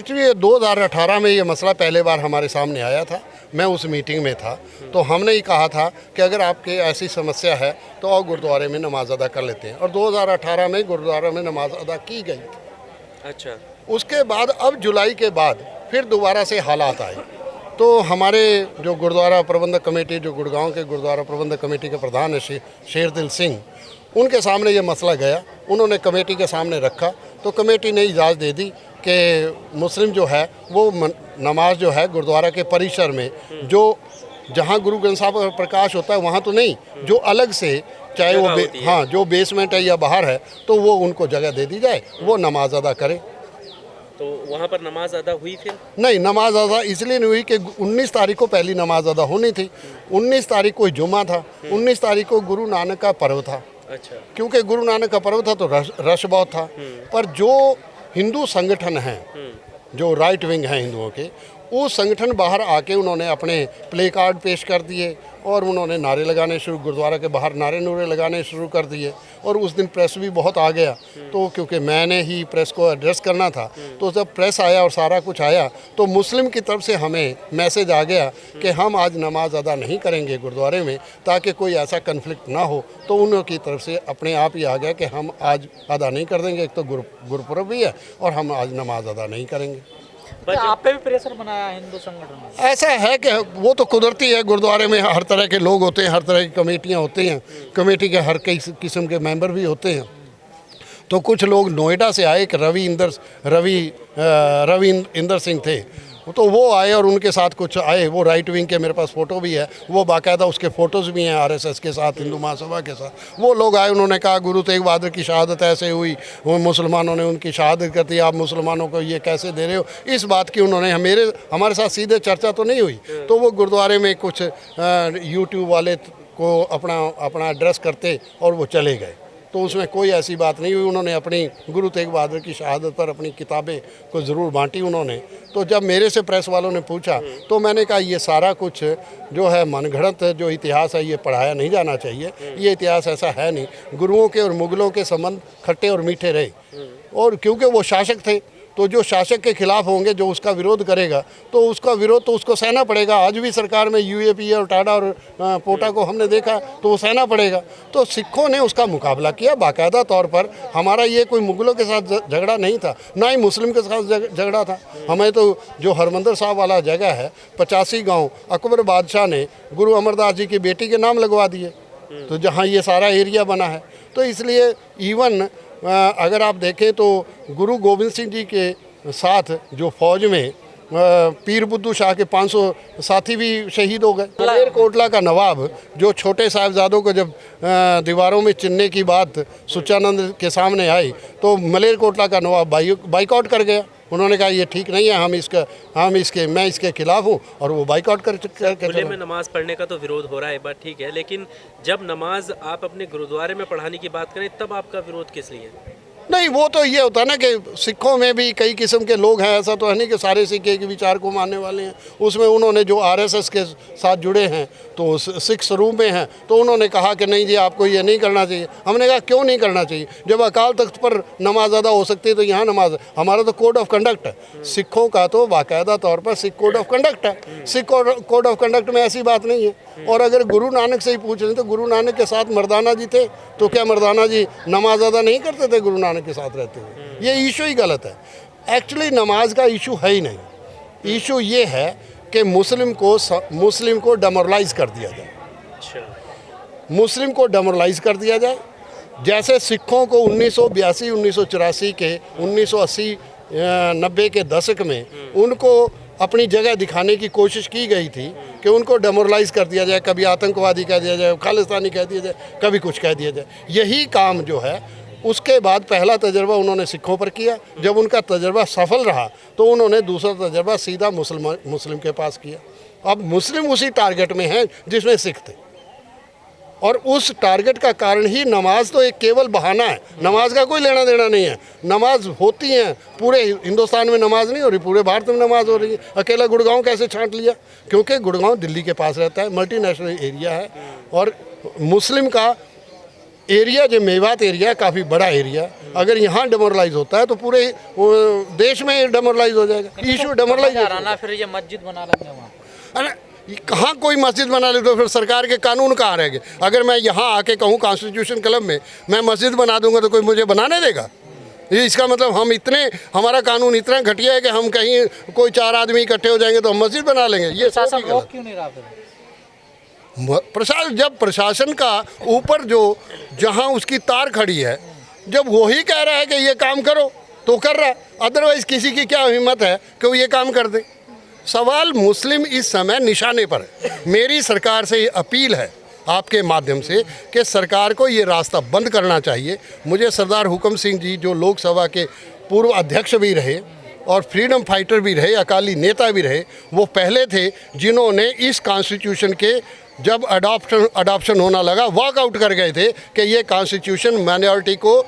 Actually 2018 में ये मसला पहले बार हमारे सामने आया था, मैं उस मीटिंग में था। तो हमने ही कहा था कि अगर आपके ऐसी समस्या है तो आओ गुरुद्वारे में नमाज अदा कर लेते हैं, और 2018 में गुरुद्वारा में नमाज अदा की गई थी। अच्छा। उसके बाद अब जुलाई के बाद फिर दोबारा से हालात आए, तो हमारे जो गुरुद्वारा प्रबंधक कमेटी, जो गुड़गांव के गुरुद्वारा प्रबंधक कमेटी के प्रधान है शेरदिल सिंह, उनके सामने ये मसला गया। उन्होंने कमेटी के सामने रखा तो कमेटी ने इजाज़त दे दी कि मुस्लिम जो है वो नमाज जो है गुरुद्वारा के परिसर में, जो जहाँ गुरु ग्रंथ साहब का प्रकाश होता है वहाँ तो नहीं, जो अलग से चाहे वो हाँ जो बेसमेंट है या बाहर है, तो वो उनको जगह दे दी जाए, वो नमाज अदा करें। तो वहाँ पर नमाज अदा हुई फिर? नहीं, नमाज अदा इसलिए नहीं हुई कि 19 तारीख को पहली नमाज अदा होनी थी। 19 तारीख को जुम्मा था, 19 तारीख को गुरु नानक का पर्व था। अच्छा। क्योंकि गुरु नानक का पर्व था तो रश बहुत था। पर जो हिंदू संगठन हैं, जो राइट विंग हैं हिंदुओं के, वो संगठन बाहर आके उन्होंने अपने प्ले कार्ड पेश कर दिए और उन्होंने नारे लगाने शुरू, गुरुद्वारा के बाहर नारे नूरे लगाने शुरू कर दिए। और उस दिन प्रेस भी बहुत आ गया, तो क्योंकि मैंने ही प्रेस को एड्रेस करना था, तो जब प्रेस आया और सारा कुछ आया तो मुस्लिम की तरफ से हमें मैसेज आ गया कि हम आज नमाज अदा नहीं करेंगे गुरुद्वारे में, ताकि कोई ऐसा कन्फ्लिक्ट ना हो। तो उनकी तरफ से अपने आप ही आ गया कि हम आज अदा नहीं कर देंगे, एक तो गुरुपुरब भी है और हम आज नमाज अदा नहीं करेंगे। आप पे भी प्रेशर बनाया हिंदू संगठन ने? ऐसा है कि वो तो कुदरती है, गुरुद्वारे में हर तरह के लोग होते हैं, हर तरह की कमेटियां होती हैं, कमेटी के हर कई किस्म के मेंबर भी होते हैं। तो कुछ लोग नोएडा से आए कि रवि इंदर सिंह थे, तो वो आए और उनके साथ कुछ आए, वो राइट विंग के, मेरे पास फ़ोटो भी है, वो बाकायदा उसके फ़ोटोज़ भी हैं आरएसएस के साथ, हिंदू महासभा के साथ। वो लोग आए, उन्होंने कहा गुरु तेग बहादुर की शहादत ऐसे हुई, वो मुसलमानों ने उनकी शहादत कर दी, आप मुसलमानों को ये कैसे दे रहे हो, इस बात की उन्होंने हमारे साथ सीधे चर्चा तो नहीं हुई। तो वो गुरुद्वारे में कुछ यूट्यूब वाले को अपना एड्रेस करते और वो चले गए, तो उसमें कोई ऐसी बात नहीं हुई। उन्होंने अपनी गुरु तेग बहादुर की शहादत पर अपनी किताबें को ज़रूर बांटी उन्होंने। तो जब मेरे से प्रेस वालों ने पूछा तो मैंने कहा ये सारा कुछ जो है मनगढ़ंत जो इतिहास है, ये पढ़ाया नहीं जाना चाहिए, ये इतिहास ऐसा है नहीं। गुरुओं के और मुगलों के संबंध खट्टे और मीठे रहे, और क्योंकि वो शासक थे, तो जो शासक के खिलाफ होंगे, जो उसका विरोध करेगा, तो उसका विरोध तो उसको सहना पड़ेगा। आज भी सरकार में यूएपी और टाडा और पोटा को हमने देखा, तो वो सहना पड़ेगा। तो सिखों ने उसका मुकाबला किया बाकायदा तौर पर। हमारा ये कोई मुगलों के साथ झगड़ा नहीं था, ना ही मुस्लिम के साथ झगड़ा था। हमें तो जो हरमंदिर साहब वाला जगह है, 85 गाँव अकबर बादशाह ने गुरु अमरदास जी की बेटी के नाम लगवा दिए, तो जहाँ ये सारा एरिया बना है। तो इसलिए इवन अगर आप देखें तो गुरु गोविंद सिंह जी के साथ जो फौज में पीर बुद्धू शाह के 500 साथी भी शहीद हो गए। मलेरकोटला का नवाब जो छोटे साहिबजादों को जब दीवारों में चिनने की बात सुचानंद के सामने आई, तो मलेरकोटला का नवाब बाइकआउट कर गया। उन्होंने कहा ये ठीक नहीं है, मैं इसके खिलाफ हूँ, और वो बाइकआउट कर खुले में नमाज पढ़ने का तो विरोध हो रहा है, बात ठीक है, लेकिन जब नमाज आप अपने गुरुद्वारे में पढ़ाने की बात करें तब आपका विरोध किस लिए? नहीं, वो तो ये होता है ना कि सिखों में भी कई किस्म के लोग हैं, ऐसा तो है नहीं कि सारे सिख एक विचार को मानने वाले हैं। उसमें उन्होंने जो आरएसएस के साथ जुड़े हैं, तो सिख स्वरूप में हैं, तो उन्होंने कहा कि नहीं जी आपको ये नहीं करना चाहिए। हमने कहा क्यों नहीं करना चाहिए, जब अकाल तख्त पर नमाज अदा हो सकती है तो यहाँ नमाज, हमारा तो कोड ऑफ कंडक्ट है सिखों का, तो बाकायदा तौर पर सिख कोड ऑफ कंडक्ट है। सिख कोड ऑफ कंडक्ट में ऐसी बात नहीं है। और अगर गुरु नानक से ही पूछ रहे तो गुरु नानक के साथ मर्दाना जी थे, तो क्या मर्दाना जी नमाज अदा नहीं करते थे गुरु नानक के साथ रहते हुए? ये इशू ही गलत है। एक्चुअली नमाज का इशू है ही नहीं। इशू ये है कि मुस्लिम को डेमोरलाइज कर दिया जाए। मुस्लिम को डेमोरलाइज कर दिया जाए, जैसे सिखों को 1982 1984 के 1980-90 के दशक में उनको अपनी जगह दिखाने की कोशिश की गई थी कि उनको डेमोरलाइज कर दिया जाए, कभी आतंकवादी कह दिया जाए, खालिस्तानी कह दिया जाए, कभी कुछ कह दिया जाए। यही काम जो है, उसके बाद पहला तजर्बा उन्होंने सिखों पर किया। जब उनका तजर्बा सफल रहा तो उन्होंने दूसरा तजर्बा सीधा मुस्लिम के पास किया। अब मुस्लिम उसी टारगेट में हैं जिसमें सिख थे, और उस टारगेट का कारण ही नमाज तो एक केवल बहाना है। नमाज का कोई लेना देना नहीं है। नमाज होती है, पूरे हिंदुस्तान में नमाज नहीं हो रही, पूरे भारत में नमाज हो रही है। अकेला गुड़गांव कैसे छांट लिया? क्योंकि गुड़गांव दिल्ली के पास रहता है, मल्टीनेशनल एरिया है, और मुस्लिम का एरिया जो मेवात एरिया काफ़ी बड़ा एरिया, अगर यहाँ डेमोरलाइज होता है तो पूरे देश में डेमोरलाइज हो जाएगा। इशू डेमोरलाइज हराना फिर ये मस्जिद बना लेंगे वहाँ। अरे कहाँ कोई मस्जिद बना ले तो फिर सरकार के कानून कहाँ रह गए। अगर मैं यहाँ आके कहूँ कॉन्स्टिट्यूशन क्लब में मैं मस्जिद बना दूंगा तो कोई मुझे बनाने देगा? ये इसका मतलब हम इतने, हमारा कानून इतना घटिया है कि हम कहीं कोई 4 आदमी इकट्ठे हो जाएंगे तो हम मस्जिद बना लेंगे। ये शासन रोक क्यों नहीं रहा फिर? प्रशासन, जब प्रशासन का ऊपर जो जहाँ उसकी तार खड़ी है, जब वही कह रहा है कि ये काम करो तो कर रहा है, अदरवाइज किसी की क्या हिम्मत है कि वो ये काम कर दे। सवाल मुस्लिम इस समय निशाने पर है। मेरी सरकार से ये अपील है आपके माध्यम से कि सरकार को ये रास्ता बंद करना चाहिए। मुझे सरदार हुकम सिंह जी जो लोकसभा के पूर्व अध्यक्ष भी रहे और फ्रीडम फाइटर भी रहे, अकाली नेता भी रहे, वो पहले थे जिन्होंने इस कॉन्स्टिट्यूशन के जब अडॉप्शन होना लगा वॉकआउट कर गए थे कि ये कॉन्स्टिट्यूशन माइनॉरिटी को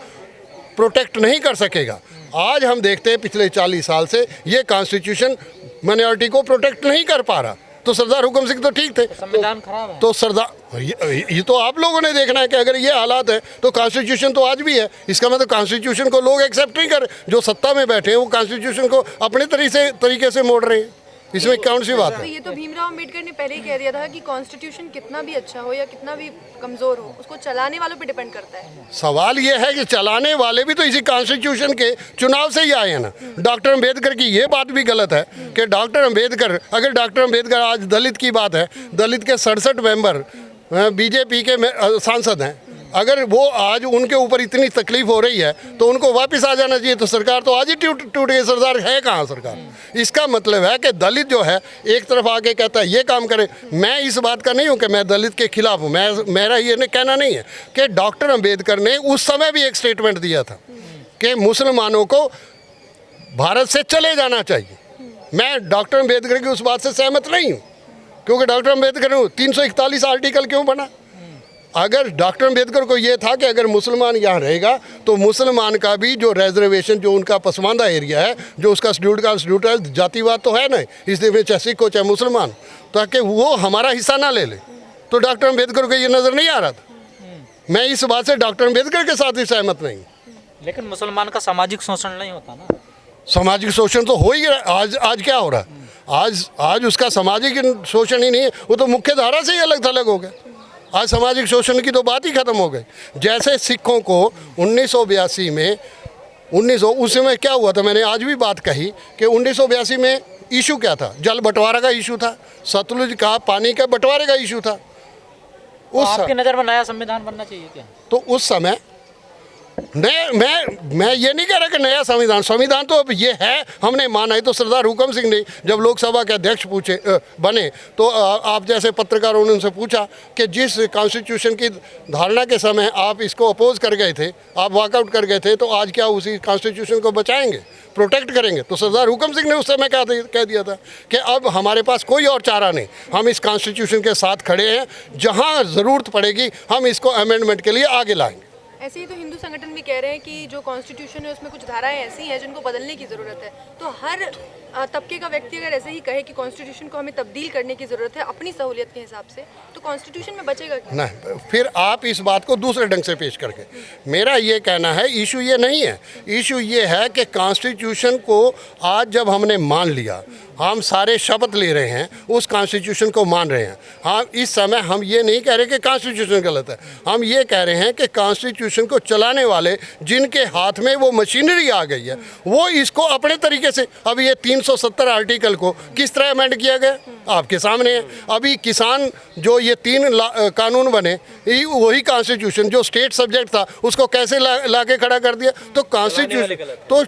प्रोटेक्ट नहीं कर सकेगा। आज हम देखते हैं पिछले 40 साल से ये कॉन्स्टिट्यूशन माइनॉरिटी को प्रोटेक्ट नहीं कर पा रहा। तो सरदार हुकम सिंह तो ठीक थे, संविधान खराब है। तो सरदार ये तो आप लोगों ने देखना है कि अगर ये हालात है तो कॉन्स्टिट्यूशन तो आज भी है। इसका मतलब कॉन्स्टिट्यूशन को लोग एक्सेप्ट नहीं कर, जो सत्ता में बैठे हैं वो कॉन्स्टिट्यूशन को अपने तरीके से मोड़ रहे हैं। इसमें कौन सी बात तो है? ये तो भीमराव अंबेडकर ने पहले ही कह दिया था कि कॉन्स्टिट्यूशन कितना भी अच्छा हो या कितना भी कमजोर हो, उसको चलाने वालों पे डिपेंड करता है। सवाल ये है कि चलाने वाले भी तो इसी कॉन्स्टिट्यूशन के चुनाव से ही आए हैं ना। डॉक्टर अंबेडकर की ये बात भी गलत है कि डॉक्टर अंबेडकर, अगर डॉक्टर अंबेडकर, आज दलित की बात है, दलित के 67 मेंबर बीजेपी के सांसद हैं, अगर वो आज उनके ऊपर इतनी तकलीफ हो रही है तो उनको वापस आ जाना चाहिए। तो सरकार तो आज ही टूट गई, सरदार है कहाँ सरकार? इसका मतलब है कि दलित जो है एक तरफ आके कहता है ये काम करे। मैं इस बात का नहीं हूँ कि मैं दलित के खिलाफ हूँ, मेरा ये कहना नहीं है कि डॉक्टर अंबेडकर ने उस समय भी एक स्टेटमेंट दिया था कि मुसलमानों को भारत से चले जाना चाहिए। मैं डॉक्टर अंबेडकर की उस बात से सहमत नहीं हूँ, क्योंकि डॉक्टर अंबेडकर ने 341 आर्टिकल क्यों बना? अगर डॉक्टर अंबेडकर को ये था कि अगर मुसलमान यहाँ रहेगा तो मुसलमान का भी जो रिजर्वेशन, जो उनका पसमानदा एरिया है, जो उसका शेड्यूल्ड है, जातिवाद तो है नहीं इस देश में, चाहे सिख हो चाहे मुसलमान, ताकि वो हमारा हिस्सा ना ले ले। तो डॉक्टर अंबेडकर को ये नज़र नहीं आ रहा था। मैं इस बात से डॉक्टर अंबेडकर के साथ ही सहमत नहीं। लेकिन मुसलमान का सामाजिक शोषण नहीं होता ना? सामाजिक शोषण तो हो ही रहा है। आज क्या हो रहा है? आज उसका सामाजिक शोषण ही नहीं है, वो तो मुख्य धारा से ही अलग थलग हो गया। आज सामाजिक शोषण की तो बात ही खत्म हो गई। जैसे सिखों को 1982 में उस समय क्या हुआ था, मैंने आज भी बात कही कि 1982 में इशू क्या था? जल बंटवारा का इशू था, सतलुज का पानी का बंटवारे का इशू था। आपकी नज़र में नया संविधान बनना चाहिए क्या? तो उस समय मैं ये नहीं कह रहा कि नया संविधान तो अब ये है, हमने माना है। तो सरदार हुकम सिंह ने जब लोकसभा के अध्यक्ष बने तो आप जैसे पत्रकारों ने उनसे पूछा कि जिस कॉन्स्टिट्यूशन की धारणा के समय आप इसको अपोज कर गए थे, आप वॉकआउट कर गए थे, तो आज क्या उसी कॉन्स्टिट्यूशन को बचाएंगे, प्रोटेक्ट करेंगे? तो सरदार हुकम सिंह ने उस समय कह दिया था कि अब हमारे पास कोई और चारा नहीं, हम इस कॉन्स्टिट्यूशन के साथ खड़े हैं, जहाँ ज़रूरत पड़ेगी हम इसको अमेंडमेंट के लिए आगे लाएंगे। ऐसे ही तो हिंदू संगठन भी कह रहे हैं कि जो कॉन्स्टिट्यूशन है उसमें कुछ धाराएं ऐसी हैं जिनको बदलने की ज़रूरत है। तो हर तबके का व्यक्ति अगर ऐसे ही कहे कि कॉन्स्टिट्यूशन को हमें तब्दील करने की ज़रूरत है अपनी सहूलियत के हिसाब से, तो कॉन्स्टिट्यूशन में बचेगा क्या? नहीं, फिर आप इस बात को दूसरे ढंग से पेश करके, मेरा ये कहना है इशू ये नहीं है। इशू ये है कि कॉन्स्टिट्यूशन को आज जब हमने मान लिया, हम सारे शपथ ले रहे हैं, उस कॉन्स्टिट्यूशन को मान रहे हैं। हाँ, इस समय हम ये नहीं कह रहे कि कॉन्स्टिट्यूशन गलत है, हम ये कह रहे हैं कि कॉन्स्टिट्यूशन को चलाने वाले जिनके हाथ में वो मशीनरी आ गई है, वो इसको अपने तरीके से, अब ये 370 आर्टिकल को किस तरह अमेंड किया गया आपके सामने है। अभी किसान जो ये 3 कानून बने, वही कॉन्स्टिट्यूशन जो स्टेट सब्जेक्ट था उसको कैसे ला के खड़ा कर दिया। तो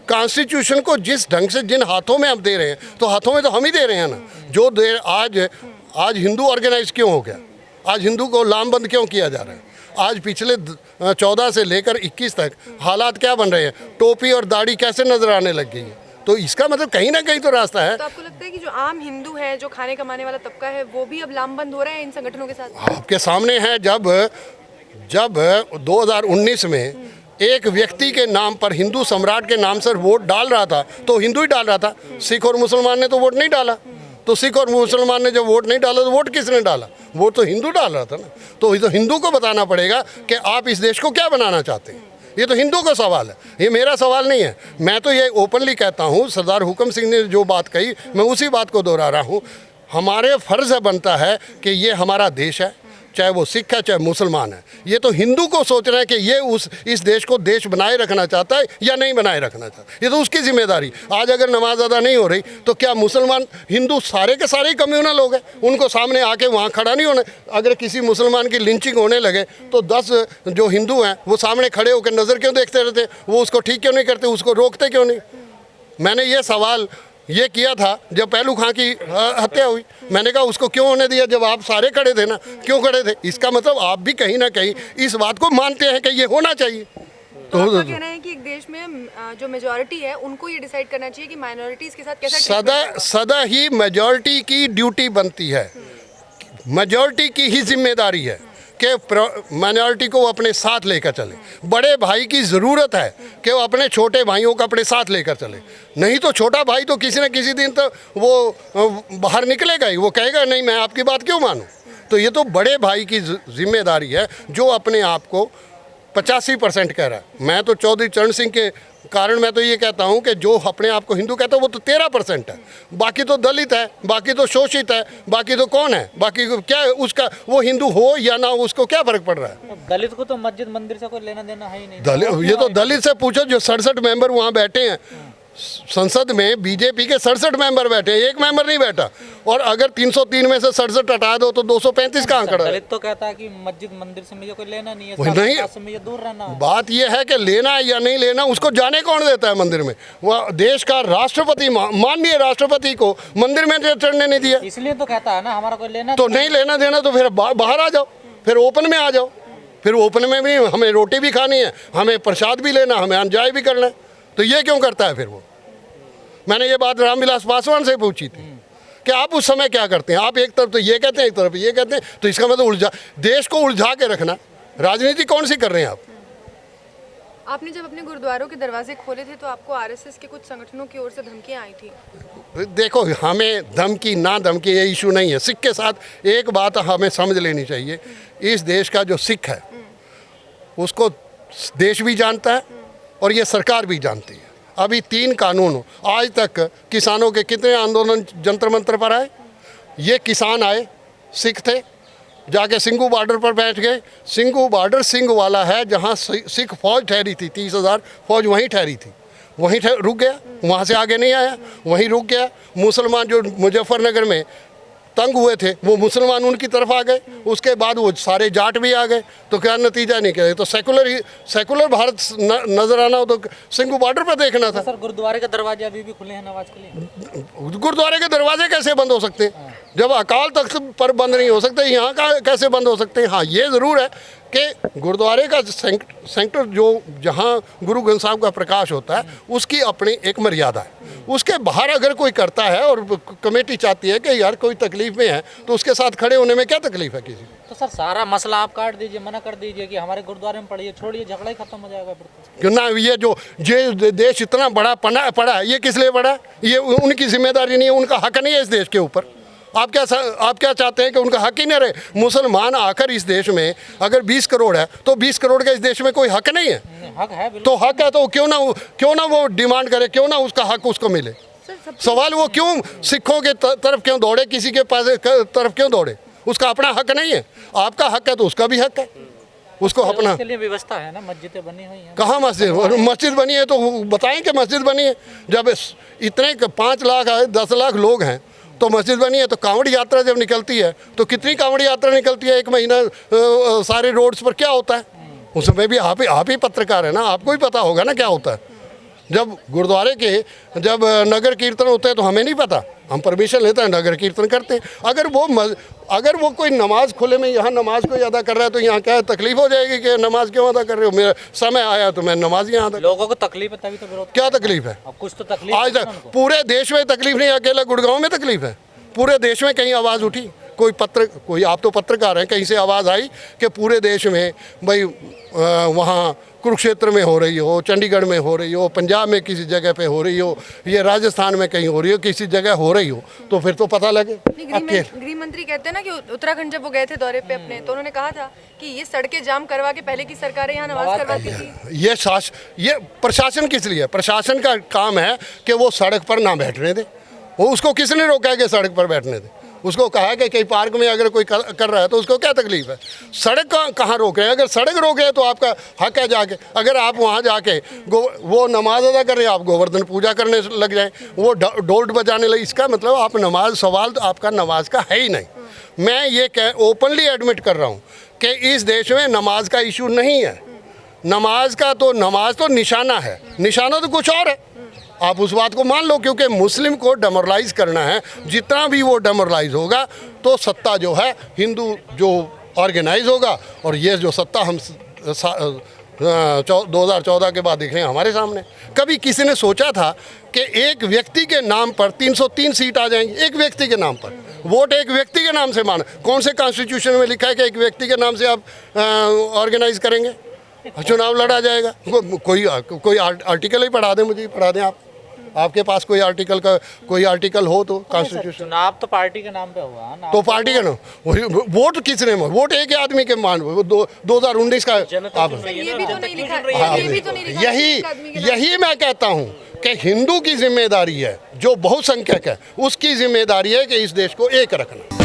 कॉन्स्टिट्यूशन को जिस ढंग से जिन हाथों में हम दे रहे हैं, तो हाथों में तो हम ही दे रहे हैं ना। जो देर आज हिंदू ऑर्गेनाइज क्यों हो गया? आज हिंदू को लामबंद क्यों किया जा रहा है? आज पिछले 14 से लेकर 21 तक हालात क्या बन रहे हैं? टोपी और दाढ़ी कैसे नजर आने लग गई है? तो इसका मतलब कहीं ना कहीं तो रास्ता है। तो आपको लगता है कि जो आम हिंदू है, जो खाने कमाने वाला तबका है, वो भी अब लामबंद हो रहा है इन संगठनों के साथ? आपके सामने है, जब 2019 में एक व्यक्ति के नाम पर, हिंदू सम्राट के नाम से वोट डाल रहा था, तो हिंदू ही डाल रहा था। सिख और मुसलमान ने तो वोट नहीं डाला। तो सिख और मुसलमान ने जब वोट नहीं डाला तो वोट किसने डाला? वोट तो हिंदू डाल रहा था ना। तो हिंदू को बताना पड़ेगा कि आप इस देश को क्या बनाना चाहते हैं। ये तो हिंदू का सवाल है, ये मेरा सवाल नहीं है। मैं तो ये ओपनली कहता हूँ, सरदार हुकम सिंह ने जो बात कही मैं उसी बात को दोहरा रहा हूँ। हमारे फ़र्ज़ बनता है कि ये हमारा देश है, चाहे वो सिख है चाहे मुसलमान है। ये तो हिंदू को सोचना है कि ये इस देश को देश बनाए रखना चाहता है या नहीं बनाए रखना चाहता, ये तो उसकी जिम्मेदारी। आज अगर नमाज अदा नहीं हो रही तो क्या मुसलमान हिंदू सारे के सारे कम्युनल हो गए? उनको सामने आके वहाँ खड़ा नहीं होना? अगर किसी मुसलमान की लिंचिंग होने लगे तो 10 जो हिंदू हैं वो सामने खड़े होकर नज़र क्यों देखते रहते? वो उसको ठीक क्यों नहीं करते? उसको रोकते क्यों नहीं? मैंने ये सवाल ये किया था जब पहलू खां की हत्या हुई। मैंने कहा उसको क्यों होने दिया जब आप सारे खड़े थे ना? क्यों खड़े थे? इसका मतलब आप भी कहीं ना कहीं इस बात को मानते हैं कि ये होना चाहिए। तो आपका कहना है कि एक देश में जो मेजॉरिटी है उनको ये डिसाइड करना चाहिए कि माइनॉरिटीज के साथ कैसा सदा ही मेजॉरिटी की ड्यूटी बनती है, मेजॉरिटी की ही जिम्मेदारी है कि माइनॉरिटी को वो अपने साथ लेकर चले। बड़े भाई की ज़रूरत है कि वो अपने छोटे भाइयों को अपने साथ लेकर चले, नहीं तो छोटा भाई तो किसी न किसी दिन तो वो बाहर निकलेगा ही, वो कहेगा नहीं मैं आपकी बात क्यों मानूं। तो ये तो बड़े भाई की जिम्मेदारी है जो अपने आप को 85% कह रहा है। मैं तो चौधरी चरण सिंह के कारण मैं तो ये कहता हूँ कि जो अपने आप को हिंदू कहता है वो तो 13% है, बाकी तो दलित है, बाकी तो शोषित है, बाकी तो कौन है, बाकी क्या है उसका, वो हिंदू हो या ना हो उसको क्या फ़र्क पड़ रहा है? दलित को तो मस्जिद मंदिर से कोई लेना देना है ही नहीं। दलित, ये तो दलित से पूछो जो 67 मेंबर वहाँ बैठे हैं संसद में, बीजेपी के 67 मेंबर बैठे हैं, एक मेंबर नहीं बैठा। और अगर 303 में से 67 हटा दो तो 235 कहाँ खड़ा है? दलित तो कहता है कि मस्जिद मंदिर से मुझे कोई लेना नहीं है, नहीं, से मुझे दूर रहना है। बात यह है कि लेना है या नहीं लेना उसको जाने कौन देता है मंदिर में? वह देश का राष्ट्रपति, माननीय राष्ट्रपति को मंदिर में चढ़ने नहीं दिया, इसलिए तो कहता है ना हमारा कोई लेना तो नहीं लेना देना तो फिर बाहर आ जाओ, फिर ओपन में आ जाओ। फिर ओपन में भी हमें रोटी भी खानी है, हमें प्रसाद भी लेना, हमें एंजॉय भी करना है, तो ये क्यों करता है फिर वो? मैंने ये बात रामविलास पासवान से पूछी थी कि आप उस समय क्या करते हैं? आप एक तरफ तो ये कहते हैं, एक तरफ ये कहते हैं, तो इसका मतलब उलझा, देश को उलझा के रखना। राजनीति कौन सी कर रहे हैं आप? आपने जब अपने गुरुद्वारों के दरवाजे खोले थे तो आपको आरएसएस के कुछ संगठनों की ओर से धमकियां आई थी। देखो, हमें धमकी ना धमकी ये इशू नहीं है। सिख के साथ एक बात हमें समझ लेनी चाहिए, इस देश का जो सिख है उसको देश भी जानता है और ये सरकार भी जानती है। अभी 3 कानून आज तक किसानों के कितने आंदोलन जंतर मंतर पर आए? ये किसान आए, सिख थे, जाके सिंघू बॉर्डर पर बैठ गए। सिंघू बॉर्डर सिंह वाला है, जहाँ सिख फौज ठहरी थी, 30,000 फौज वहीं ठहरी थी, वहीं रुक गया, वहाँ से आगे नहीं आया, वहीं रुक गया। मुसलमान जो मुजफ्फरनगर में तंग हुए थे वो मुसलमान उनकी तरफ आ गए, उसके बाद वो सारे जाट भी आ गए, तो क्या नतीजा निकला? तो सेकुलर भारत नजर आना हो तो सिंघू बॉर्डर पर देखना था। सर गुरुद्वारे के दरवाजे अभी भी खुले हैं नमाज के लिए? गुरुद्वारे के दरवाजे कैसे बंद हो सकते हैं जब अकाल तख्त पर बंद नहीं हो सकते? यहाँ का कैसे बंद हो सकते हैं? हाँ, ये ज़रूर है कि गुरुद्वारे का सेंटर जो जहाँ गुरु ग्रंथ साहब का प्रकाश होता है उसकी अपनी एक मर्यादा है। उसके बाहर अगर कोई करता है और कमेटी चाहती है कि यार कोई तकलीफ में है तो उसके साथ खड़े होने में क्या तकलीफ है किसी? तो सर सारा मसला आप काट दीजिए, मना कर दीजिए कि हमारे गुरुद्वारे में पढ़िए, छोड़िए, झगड़ा ही खत्म हो जाएगा फिर तो। क्यों ना? ये देश इतना बड़ा पड़ा है, ये किस लिए पड़ा? ये उनकी जिम्मेदारी नहीं है, उनका हक नहीं है इस देश के ऊपर। आप क्या चाहते हैं कि उनका हक ही नहीं रहे? मुसलमान आकर इस देश में अगर 20 करोड़ है तो 20 करोड़ का इस देश में कोई हक नहीं है? हक है, तो हक है तो क्यों ना वो डिमांड करे, क्यों ना उसका हक उसको मिले? सवाल वो क्यों सिखों के तरफ क्यों दौड़े, किसी के पास तरफ क्यों दौड़े? उसका अपना हक नहीं है? आपका हक है तो उसका भी हक है, उसको अपना। उसके लिए व्यवस्था है ना, मस्जिदें बनी हुई हैं। कहाँ मस्जिद बनी है? तो बताएं कि मस्जिद बनी है। जब इतने 5 लाख 10 लाख लोग हैं तो मस्जिद बनी है। तो कांवड़ यात्रा जब निकलती है तो कितनी कांवड़ यात्रा निकलती है? 1 महीना सारे रोड्स पर क्या होता है? उसमें भी आप ही पत्रकार है ना, आपको ही पता होगा ना क्या होता है। जब गुरुद्वारे के जब नगर कीर्तन होते हैं तो हमें नहीं पता, हम परमिशन लेते हैं, नगर कीर्तन करते हैं। अगर वो कोई नमाज खुले में यहाँ नमाज को अदा कर रहा है तो यहाँ क्या तकलीफ हो जाएगी कि नमाज क्यों अदा कर रहे हो? मेरा समय आया तो मैं नमाज यहाँ अदा। लोगों को तकलीफ है तभी तो विरोध। क्या तकलीफ है? अब कुछ तो तकलीफ आज तक पूरे देश में तकलीफ नहीं, अकेला गुड़गांव में तकलीफ है? पूरे देश में कहीं आवाज़ उठी? कोई आप तो पत्रकार हैं, कहीं से आवाज़ आई कि पूरे देश में भाई वहाँ कुरुक्षेत्र में हो रही हो, चंडीगढ़ में हो रही हो, पंजाब में किसी जगह पे हो रही हो, ये राजस्थान में कहीं हो रही हो, किसी जगह हो रही हो, तो फिर तो पता लगे। गृह मंत्री कहते हैं ना कि उत्तराखंड जब वो गए थे दौरे पे अपने, तो उन्होंने कहा था कि ये सड़कें जाम करवा के पहले की सरकारें यहाँ नमाज करवाती थी। ये प्रशासन किस लिए? प्रशासन का काम है कि वो सड़क पर ना बैठने दे। वो उसको किसने रोका है कि सड़क पर बैठने दे? उसको कहा है कि कहीं पार्क में अगर कोई कर रहा है तो उसको क्या तकलीफ है? सड़क कहाँ रोक रहे हैं? अगर सड़क रोक रहे हैं तो आपका हक है जाके, अगर आप वहाँ जाके वो नमाज अदा कर रहे हैं, आप गोवर्धन पूजा करने लग जाएं, वो ढोल बजाने लगे, इसका मतलब आप नमाज, सवाल तो आपका नमाज का है ही नहीं। मैं ये ओपनली एडमिट कर रहा हूँ कि इस देश में नमाज का इशू नहीं है। नमाज तो निशाना है, निशाना तो कुछ और है। आप उस बात को मान लो, क्योंकि मुस्लिम को डेमोरलाइज करना है। जितना भी वो डेमोरलाइज होगा तो सत्ता जो है हिंदू जो ऑर्गेनाइज होगा, और ये जो सत्ता हम 2014 के बाद देख रहे हैं हमारे सामने। कभी किसी ने सोचा था कि एक व्यक्ति के नाम पर 303 सीट आ जाएंगी? एक व्यक्ति के नाम पर वोट, एक व्यक्ति के नाम से माना। कौन से कॉन्स्टिट्यूशन में लिखा है कि एक व्यक्ति के नाम से आप ऑर्गेनाइज करेंगे, चुनाव लड़ा जाएगा? कोई आर्टिकल ही पढ़ा दें, मुझे पढ़ा दें आप। आपके पास कोई आर्टिकल हो तो कॉन्स्टिट्यूशन। चुनाव तो पार्टी के नाम पे हुआ है ना, तो पार्टी का नाम, वोट किसने? वोट एक ही आदमी के मान, 2019 का आप। ये भी तो नहीं लिखा, ये भी तो नहीं लिखा। यही मैं कहता हूँ कि हिंदू की जिम्मेदारी है, जो बहुसंख्यक है उसकी जिम्मेदारी है कि इस देश को एक रखना।